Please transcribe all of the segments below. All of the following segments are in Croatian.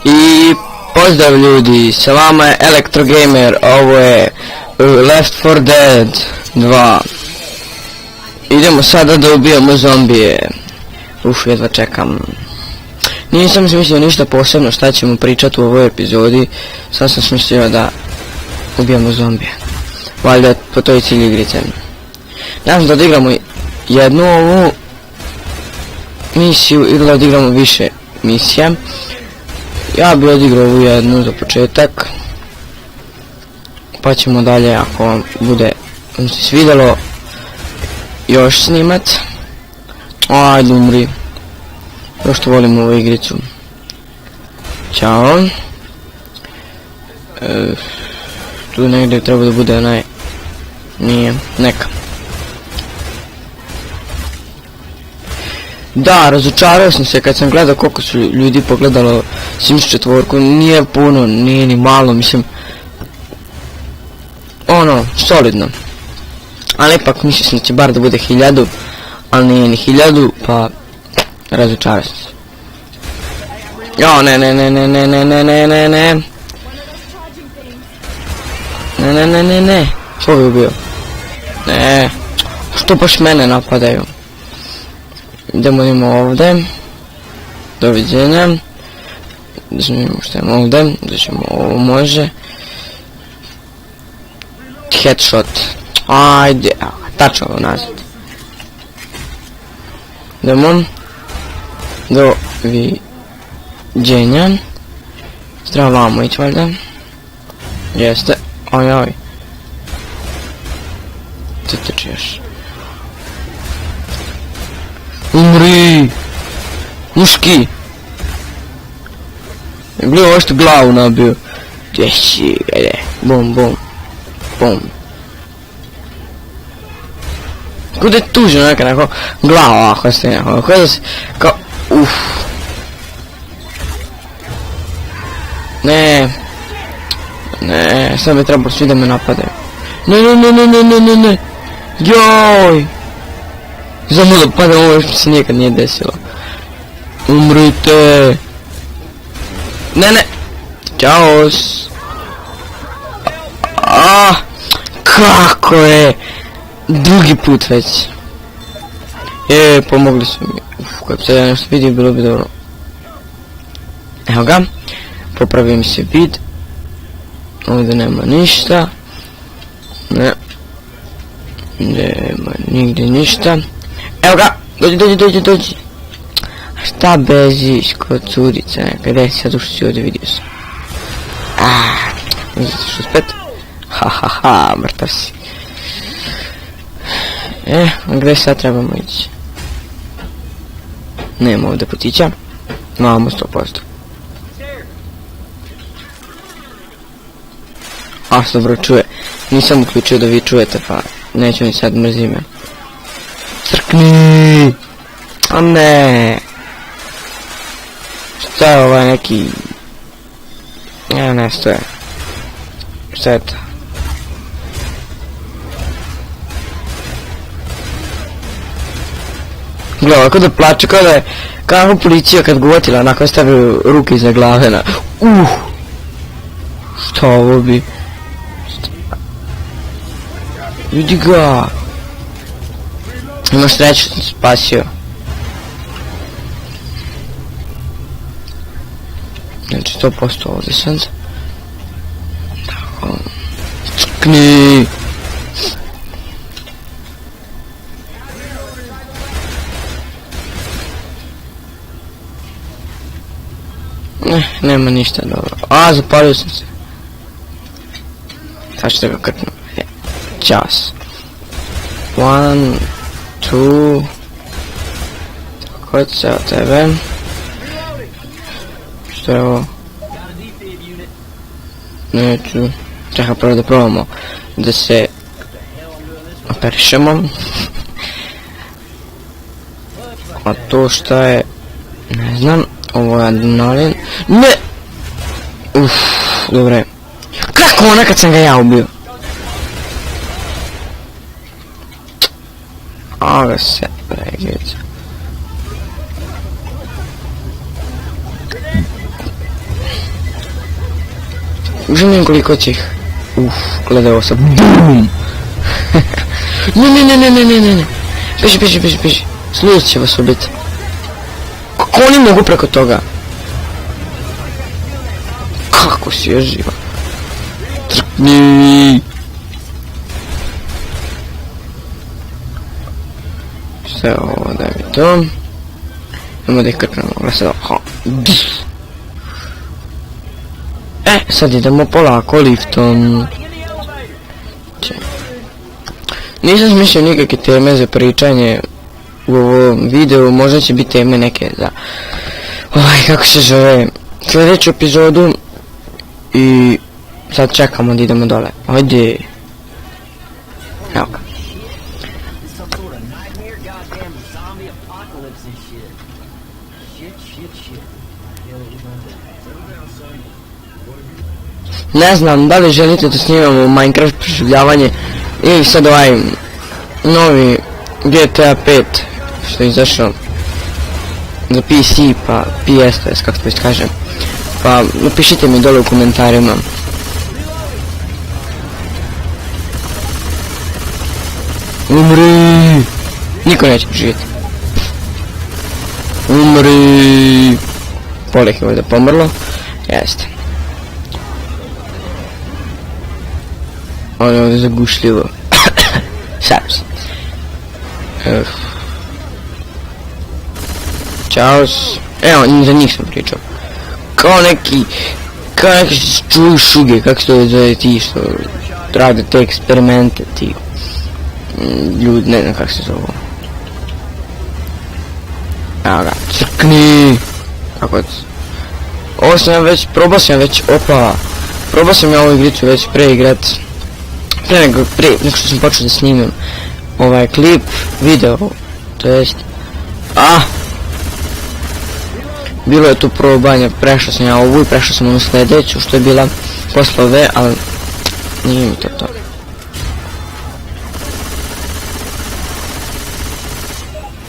I pozdrav ljudi, sa vama je Elektrogamer, ovo je Left 4 Dead 2. Idemo sada da ubijamo zombije. Jedva čekam. Nisam smislio ništa posebno šta ćemo pričati u ovoj epizodi. Sad sam smislio da ubijamo zombije. Valjda po toj cilj igrice. Nadam da odigramo jednu ovu misiju ili da odigramo više misija. Ja bi odigrao ovu jednu za početak, pa ćemo dalje ako vam bude se svidjelo još snimat. Ajde umri, još što volim ovu igricu. Ćao. Tu negdje treba da bude onaj, nije, neka. Da, razočarao sam se kad sam gledao koliko su ljudi pogledalo Sims 4, nije puno, nije ni malo, mislim, ono, solidno. Ali ipak mislio sam da će bar da bude 1000, ali nije ni 1000, pa razočarao sam se. Jo, ne. Što bi ubio? Ne, što baš mene napadaju? Idemo ovdje. Doviđenja. Da ćemo vidimo što je ovdje. Da ćemo ovo može. Headshot. Ajde. Tačno ovo nazad. Idemo. Doviđenja. Trebamo ići valjda. Jeste. Oj. Tu trči još. Umri! Muški! Gledaj ovo što glavu nabio. Gdje si, gledaj. Bum. Kuda je tužno neka glava ovako ste nekako. Kada se kao uff. Ne, sad bi trebalo svi da me napadaju. Ne. Joj! Samo da padam, ovo što se nikad nije desilo. Umrite! Ne! Ćao! Kako je! Drugi put već. Pomogli su mi. Kad bi sad ja nešto vidio, bilo bi dobro. Evo ga. Popravim se vid. Ovdje nema ništa. Ne. Nema nigdje ništa. Evo ga, dođi. Šta bežiš kod curice, gdje si sad ušli ovdje, vidio sam. Vidite što spet? Ha, mrtav si. Gdje sad trebamo ići? Nema ovdje putića. Imamo 100%. Se dobro čuje. Nisam uključio da vi čujete, pa neću ni sad mrzim me. Crkni! A ne! Šta je ovaj neki... ne stoje. Šta je to? Gledaj, ovako da plače, kao da je... Kako policija kad gotila, onako stavio ruke iza glave na... Šta ovo bi... Vidi ga! Imaš sreću, sam spasio. Znači 100% ovdje sad. Tako. Čkni! Nema ništa dobro. Zapalio sam se. Sad ću da ga krtnu. Čas. 1, 2. Tako je ceo tebe. Što je ovo? Neću. Čekaj prvo da probamo da se operišemo. A to šta je? Ne znam. Ovo je adrenalin. Ne! Dobre. Kako ono kad sam ga ja ubio? Aga se pregica. Želim koliko će ih. Gledao sam. BOOM! Ne. Beži. Sluz će vas ubiti. Kako oni mogu preko toga? Kako si još živa? Trkni! Sve ovo, daj mi to. Idemo da ih krpnemo, gledaj sad idemo polako liftom. Nisam smišljao nikakve teme za pričanje u ovom videu, možda će biti teme neke za kako se zove sljedeću epizodu i sad čekamo da idemo dole. Ajde. Evo ga. Ne znam da li želite da snimamo Minecraft preživljavanje ili sad ovaj novi GTA 5 što je izašao za PC pa PS, kako to već kažem. Pa napišite mi dole u komentarima. Umri! Niko neće živjeti. Umri! Polih je ovdje pomrlo. Jeste. Ovo je ovdje zagušljivo. Šalim se. Ćao. Evo, za njih sam pričao. Kao neki čuju šuge, kako se to zove ti što rade te eksperimente, ti ljudi, ne znam kako se zove. Evo ga, crkni! Kako je to? Ovo sam ja već, probao sam ja ovu igricu već preigrat. Prije nego što sam počeo da snimam ovaj klip, video, to jest bilo je tu probanja, prešao sam ja ovu i prešao sam onu sljedeću što je bila posle ove, ali nije mi to.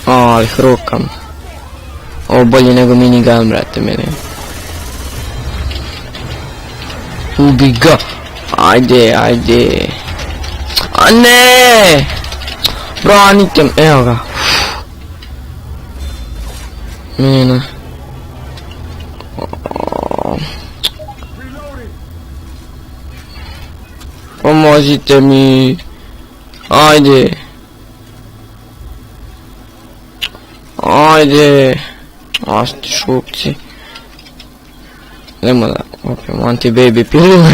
Ali hrukam. Ovo bolje nego minigun, brate, meni. Ubi ga! Ajde. A ne! Branite me, evo ga. Mina. Pomozite mi. Ajde. Asti šupci. Idemo da opijemo anti-baby pilule.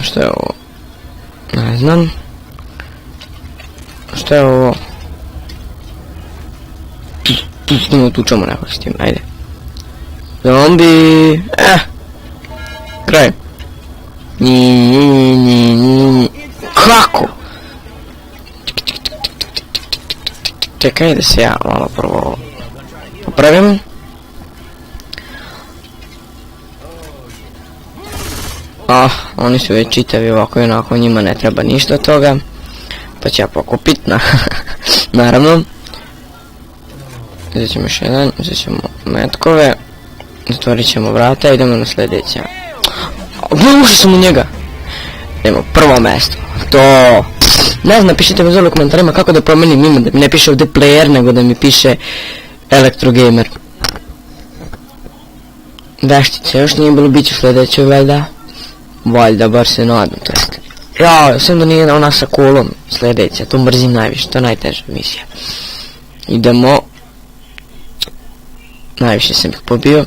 Što je ovo? Ne znam. Što je ovo? Idemo tučemo nekog s tim, ajde. Zombi. Kraj. Kako? Čekaj da se ja malo prvo popravim. Oni su već čitavi ovako i onako, njima ne treba ništa od toga. Pa će ja pokupit, naravno. Uzet ćemo još jedan, uzet ćemo metkove. Zatvorit ćemo vrata i idemo na sljedeća. Ušao sam u njega. Idemo, prvo mjesto. To. Ne znam, napišite mi u komentarima kako da promenim ime, da mi ne piše ovdje player, nego da mi piše Elektrogamer. Veštice, još nije bilo biće u sljedećoj, valjda. Valjda, bar se nadam, to jest. Ja, sam da nije ona sa kolom sljedeća, to mrzim najviše, to je najteža misija. Idemo. Najviše sam ih pobio.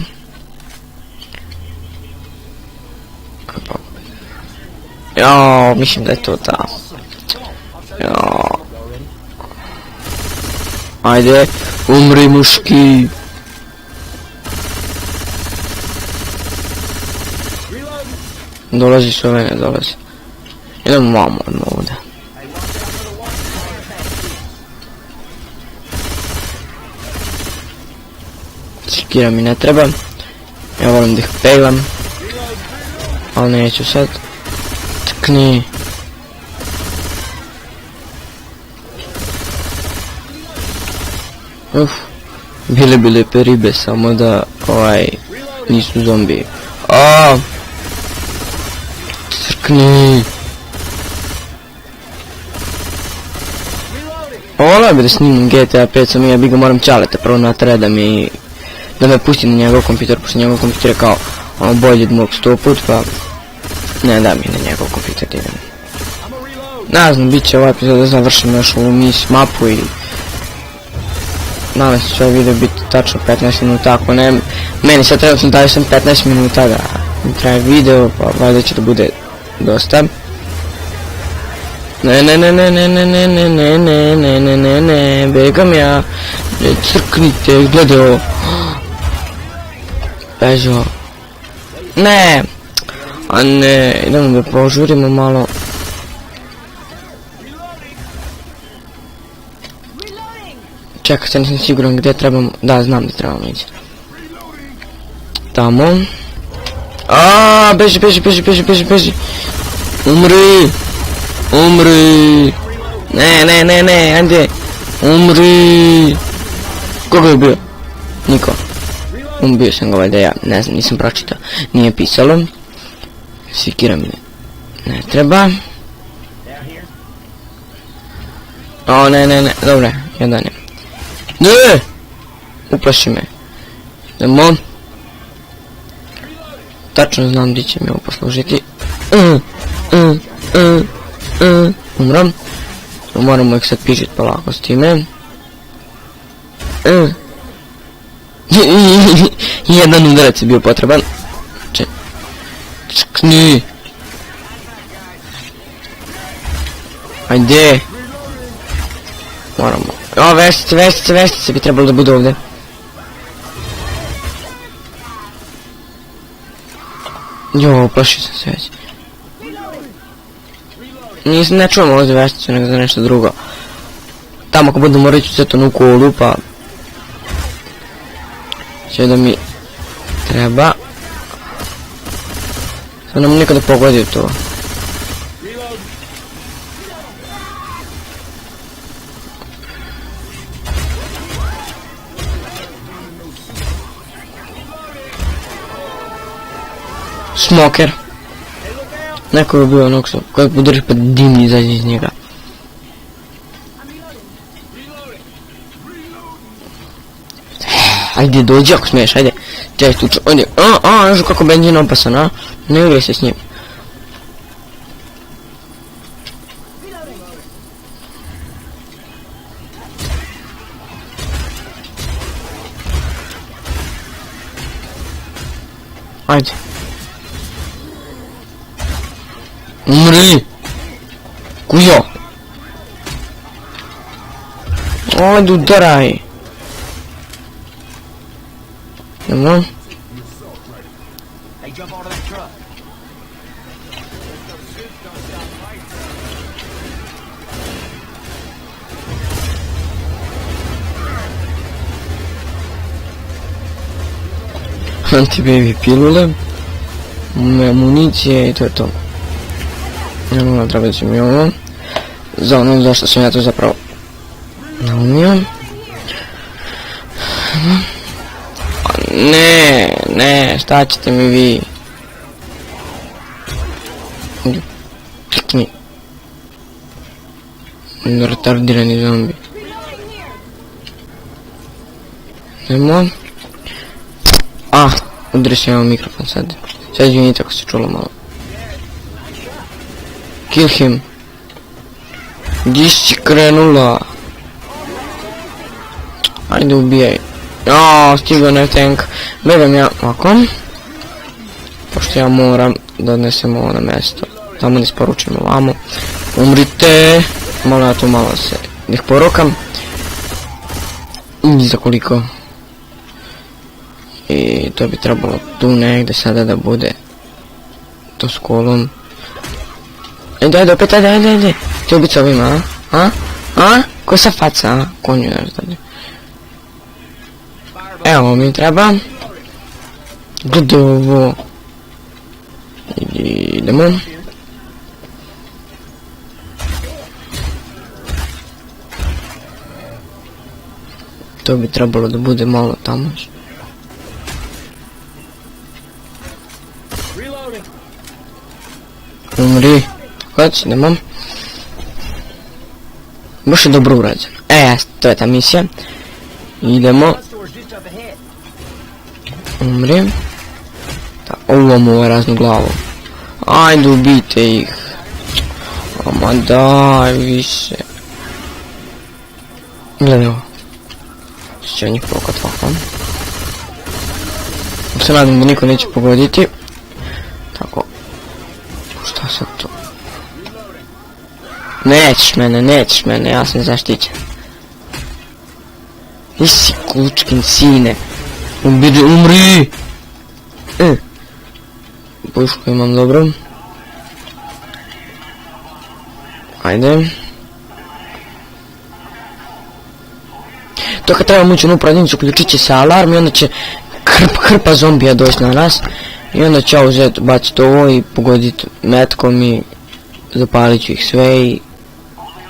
Jao, mislim da je to ta. Jao. Ajde, umri muški. Dolazi s ove, ne dolazi. Idemo mamo ovdje. Sekira mi ne treba. Ja volim da ih peglam. Ali neću sad. Tkni. Bile bi ribe, samo da nisu zombiji. Crkni. Volao bi da snimim GTA 5, sam ja bi ga moram čaleta prvo natera da me pusti na njegov kompjuter, pošto njegov kompjuter je kao ono bolji od mog 100 put, pa ne da mi na njegov kompjuter idem. Ne znam, bit će ovaj epizod da završim još ovu mapu i nadam se će ovaj video biti tačno 15 minuta, ako ne, meni sad trenutno daju sam 15 minuta da mi traje video, pa valjda će da bude dosta. Ne, begam ja, crknite, gledaj ovo. Beži ovo. Ne, a ne, idemo da požurimo malo. Čekaj, sad nisam siguran gdje trebamo, da, znam gdje trebamo ići. Tamo. Aaaa, beži. Umri. Ne, ajde. Umri. Koga je ubio? Niko. Ubio sam ga valjda ja, ne znam, nisam pročitao. Nije pisalo. Sikira mi ne treba. O, ne, dobro, jedan je. Ne! Uplaši me. Idemo. Tačno znam gdje će mi ovo poslužiti. Umram. Moramo ih sad pižit polako s time. Jedan udarac je bio potreban. Čekni. Ajde. Moramo. O, veštice bi trebalo da bude ovdje. Jo, plašio sam se već. Ne čujemo ovdje vešticu, nego za nešto drugo. Tamo ako budemo reći sve onu kolu, pa će da mi treba. Sad nam nikada pogodi to. Smoker. Neko je bio onog kojeg udariš pa dim izađe iz njega. Ajde dođi ako smiješ, ajde. Čaj tuču, ajde. Znaš kako benzin opasan, a? Ne igraj se s njim. Ajde. Umri! Kujo! Ajde udaraj! Idemo. Anti-baby pilule. Municije i to je to. Nemojmo treba da ću mi ovo. Za ono zašto sam ja to zapravo naumio. Ne, šta ćete mi vi? Klikni. Retardirani zombi. Nemo. Udri se imam mikrofon sad. Sad izvinite ako se čulo malo. Kill him. Gdje si krenula? Ajde ubijaj. Stigao na tank. Begam ja ovako. Pošto ja moram da odnesem ovo na mjesto. Tamo ne sporučim ovamo. Umrite. Malo ja tu malo se ih porokam. Za koliko. I to bi trebalo tu negdje sada da bude. To s kolom. Ajde, opet, ajde. Ti ubiti s ovima, a? Ko sa faca, a? Konju još dalje. Evo mi treba. Gledaj ovo. Idemo. To bi trebalo da bude malo tamo. Umri. Hoć, idemo. Baš je dobro urađeno. To je ta misija. Idemo. Umri. Ovo mu je raznu glavu. Ajde, ubijte ih. Ama daj više. Gledaj ovo. Će njih prokat ovako. Se nadam da niko neće pogoditi. Tako. Šta sad to? Nećeš mene, ja sam zaštićen. Isi kučkin sine. Umri! Pušku imam dobro. Ajde. To kad trebamo ući u onu prodavnicu, uključit će se alarm i onda će hrpa zombija doći na nas. I onda ću ja uzeti, baciti ovo i pogoditi metkom i zapalit ću ih sve i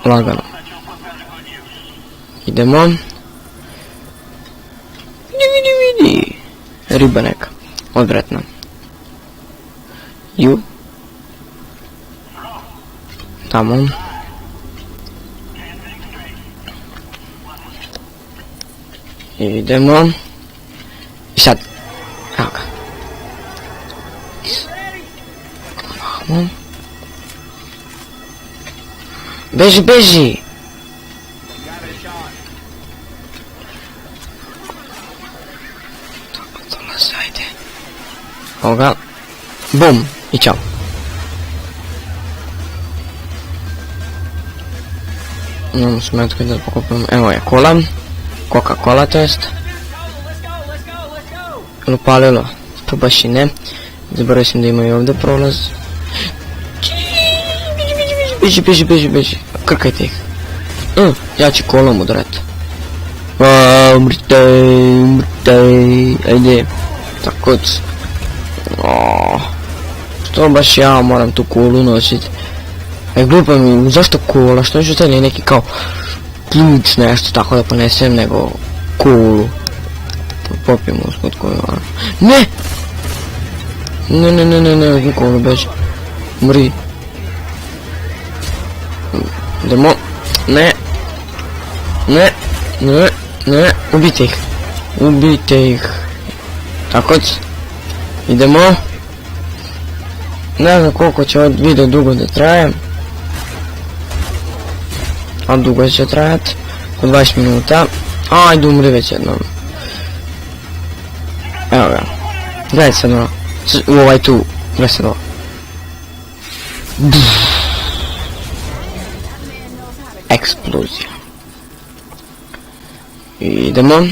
lagano. Idemo. Vidi. Riba neka. Odvratna. Ju. Tamo. Idemo. I sad. Evo ga. Vamo. Beži! Dolazi, ajde. Evo ga. Bum! I čao. Imamo smetku da pokupimo. Evo je kola. Coca-Cola to jest. Upalilo. To baš i ne. Zaboravio sam da imaju ovdje prolaz. Beži. Krkajte ih. Ja ću kolom udarati. Umrtej. Ajde. Tako. Što baš ja moram tu kolu nositi? Glupa mi, zašto kola? Što ću staviti neki kao ključ nešto tako da ponesem nego kolu. Popijem usput koju. Ne! Ne, kolu beži. Mri. Idemo. Ne. Ubijte ih. Tako. Idemo. Ne znam koliko će ovaj video dugo da traje. A dugo će trajati. Po 20 minuta. Ajde, umri već jednom. Evo ga. Gledaj sad ono. Ovaj tu. Gledaj sad ovo. Eksplozija. Idemo.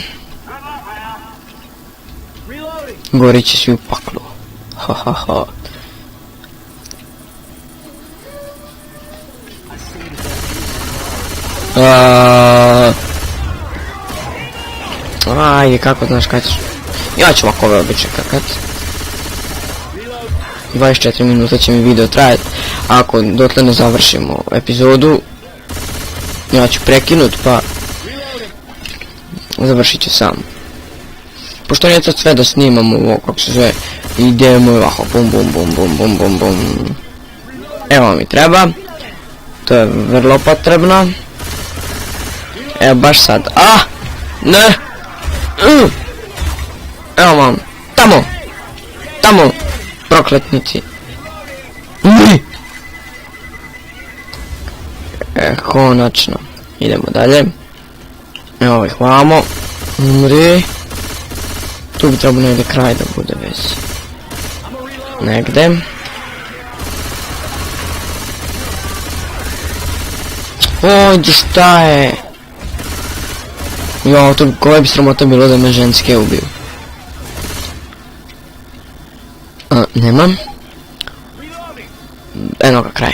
Gorit će svi u paklu. Ha. Ajde, kako znaš kad ćeš? Ja ću ovako ove običaj kakat. 24 minuta će mi video trajati. Ako dotle ne završimo epizodu, ja ću prekinut pa završit ću sam. Pošto nije sad sve da snimamo ovo kako se zove, idemo ovako bum. Evo mi treba. To je vrlo potrebno. Evo baš sad. Ne! Evo vam. Tamo! Prokletnici. Konačno. Idemo dalje. Evo ovih vamo. Umri. Tu bi trebao negdje kraj da bude već. Negdje. Ovdje šta je? Jo, to koja bi sramota bilo da me ženske ubiju. Nemam. Eno ga kraj.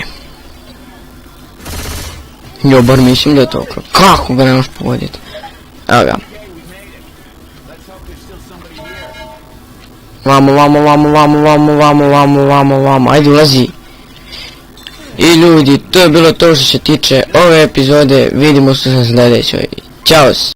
Jo, bar mislim da je to kraj. Kako ga nemaš pogoditi? Evo ga. Vamo. Ajde, ulazi. I ljudi, to je bilo to što se tiče ove epizode. Vidimo se na sljedećoj. Ćao.